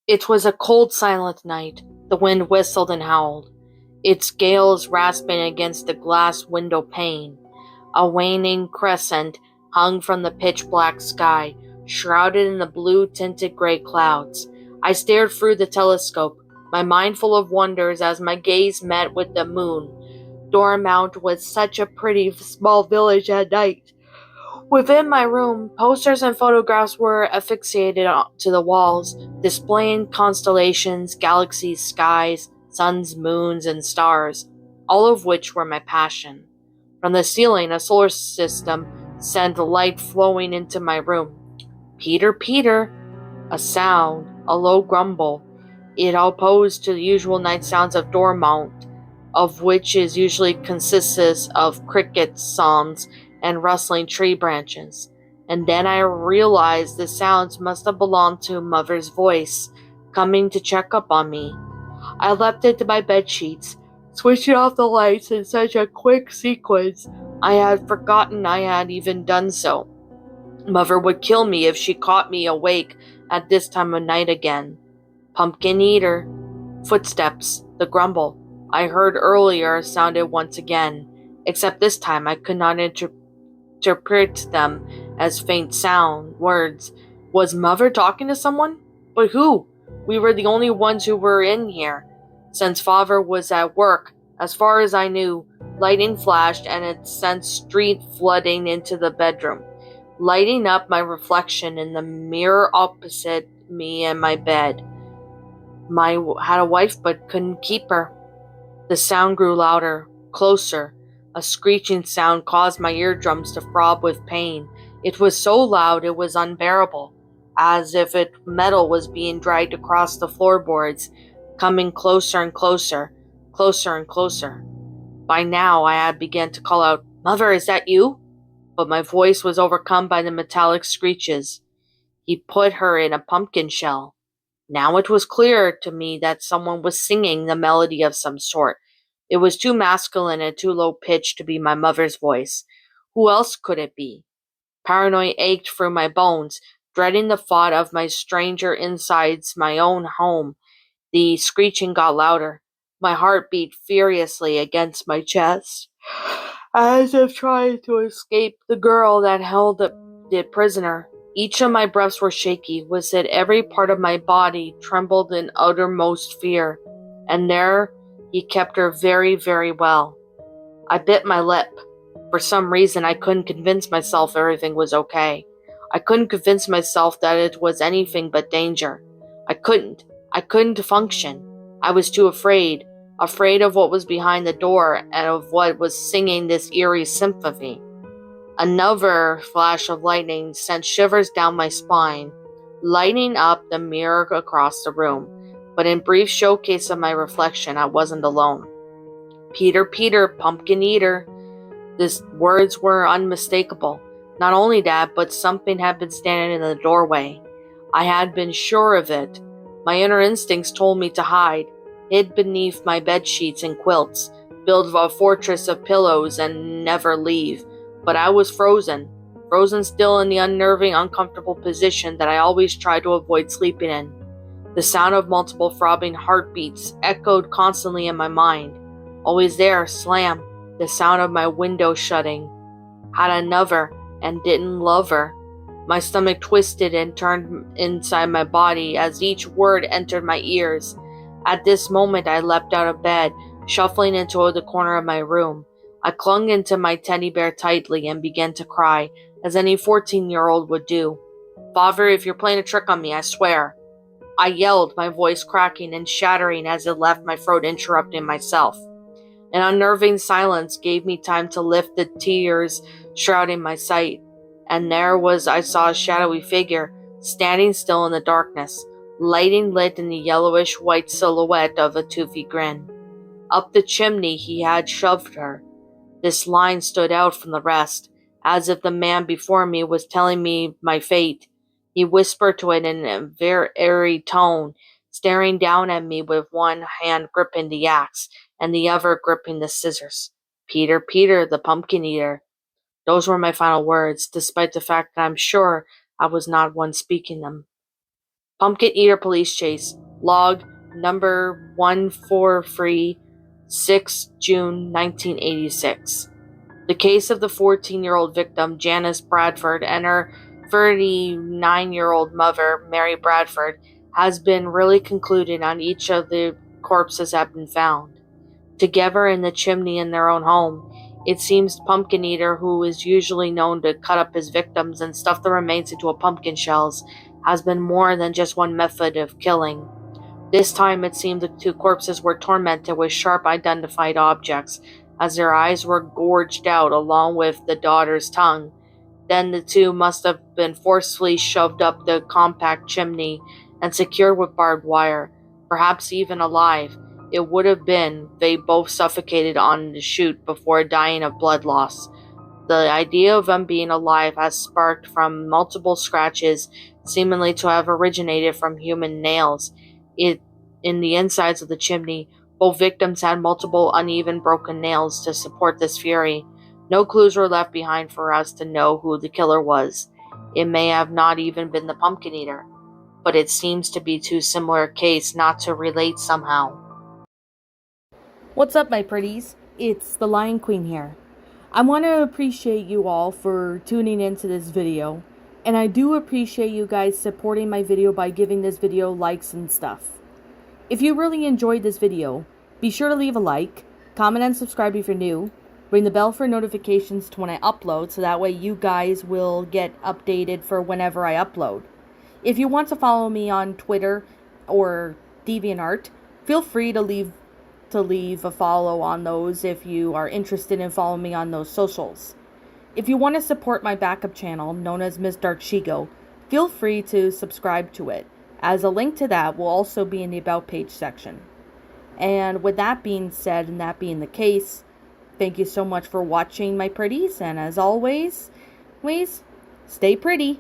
It was a cold, silent night. The wind whistled and howled, its gales rasping against the glass window pane. A waning crescent hung from the pitch-black sky, shrouded in the blue-tinted gray clouds. I stared through the telescope, my mind full of wonders as my gaze met with the moon. Dormont was such a pretty small village at night. Within my room, posters and photographs were affixated to the walls, displaying constellations, galaxies, skies, suns, moons, and stars, all of which were my passion. From the ceiling, a solar system sent light flowing into my room. Peter, Peter, a sound, a low grumble. It opposed to the usual night sounds of Dormont, of which is usually consists of cricket songs and rustling tree branches. And then I realized the sounds must have belonged to Mother's voice, coming to check up on me. I leapt into my bed sheets, switching off the lights in such a quick sequence I had forgotten I had even done so. Mother would kill me if she caught me awake at this time of night again. Pumpkin eater. Footsteps, the grumble I heard earlier sounded once again, except this time I could not interpret them as faint sound, words. Was Mother talking to someone? But who? We were the only ones who were in here, since Father was at work. As far as I knew, lightning flashed and it sent street flooding into the bedroom, lighting up my reflection in the mirror opposite me in my bed. I had a wife but couldn't keep her. The sound grew louder, closer. A screeching sound caused my eardrums to throb with pain. It was so loud it was unbearable, as if metal was being dragged across the floorboards, coming closer and closer, closer and closer. By now I had begun to call out, "Mother, is that you?" But my voice was overcome by the metallic screeches. He put her in a pumpkin shell. Now it was clear to me that someone was singing the melody of some sort. It was too masculine and too low-pitched to be my mother's voice. Who else could it be? Paranoia ached through my bones, dreading the thought of my stranger inside my own home. The screeching got louder. My heart beat furiously against my chest, as if trying to escape the girl that held it prisoner. Each of my breaths were shaky, was that every part of my body trembled in uttermost fear. And there he kept her very, very well. I bit my lip. For some reason, I couldn't convince myself everything was okay. I couldn't convince myself that it was anything but danger. I couldn't. I couldn't function. I was too afraid. Afraid of what was behind the door and of what was singing this eerie symphony. Another flash of lightning sent shivers down my spine, lighting up the mirror across the room. But in brief showcase of my reflection, I wasn't alone. Peter, Peter, pumpkin eater. These words were unmistakable. Not only that, but something had been standing in the doorway. I had been sure of it. My inner instincts told me to hide, hid beneath my bed sheets and quilts, build a fortress of pillows and never leave. But I was frozen still in the unnerving, uncomfortable position that I always tried to avoid sleeping in. The sound of multiple throbbing heartbeats echoed constantly in my mind. Always there, slam, the sound of my window shutting. Had another and didn't love her. My stomach twisted and turned inside my body as each word entered my ears. At this moment I leapt out of bed, shuffling into the corner of my room. I clung into my teddy bear tightly and began to cry, as any 14-year-old would do. "Father, if you're playing a trick on me, I swear," I yelled, my voice cracking and shattering as it left my throat, interrupting myself. An unnerving silence gave me time to lift the tears shrouding my sight, and I saw a shadowy figure, standing still in the darkness, lighting lit in the yellowish-white silhouette of a toothy grin. Up the chimney he had shoved her. This line stood out from the rest, as if the man before me was telling me my fate. He whispered to it in a very airy tone, staring down at me with one hand gripping the axe and the other gripping the scissors. "Peter, Peter, the pumpkin eater." Those were my final words, despite the fact that I'm sure I was not one speaking them. Pumpkin Eater Police Chase, log number 143, 6 June 1986. The case of the 14-year-old victim, Janice Bradford, and her 39-year-old mother, Mary Bradford, has been really concluded on each of the corpses have been found. Together in the chimney in their own home, it seems Pumpkin Eater, who is usually known to cut up his victims and stuff the remains into a pumpkin shells, has been more than just one method of killing. This time it seemed the two corpses were tormented with sharp identified objects, as their eyes were gorged out along with the daughter's tongue. Then the two must have been forcefully shoved up the compact chimney and secured with barbed wire, perhaps even alive. It would have been they both suffocated on the chute before dying of blood loss. The idea of them being alive has sparked from multiple scratches, seemingly to have originated from human nails. In the insides of the chimney, both victims had multiple uneven broken nails to support this fury. No clues were left behind for us to know who the killer was. It may have not even been the Pumpkin Eater, but it seems to be too similar a case not to relate somehow. What's up, my pretties? It's the Lion Queen here. I want to appreciate you all for tuning into this video, and I do appreciate you guys supporting my video by giving this video likes and stuff. If you really enjoyed this video, be sure to leave a like, comment and subscribe if you're new, ring the bell for notifications to when I upload so that way you guys will get updated for whenever I upload. If you want to follow me on Twitter or DeviantArt, feel free to leave a follow on those if you are interested in following me on those socials. If you want to support my backup channel, known as Ms. Dark Shigo, feel free to subscribe to it, as a link to that will also be in the About page section. And with that being said, and that being the case, thank you so much for watching, my pretties, and as always, stay pretty.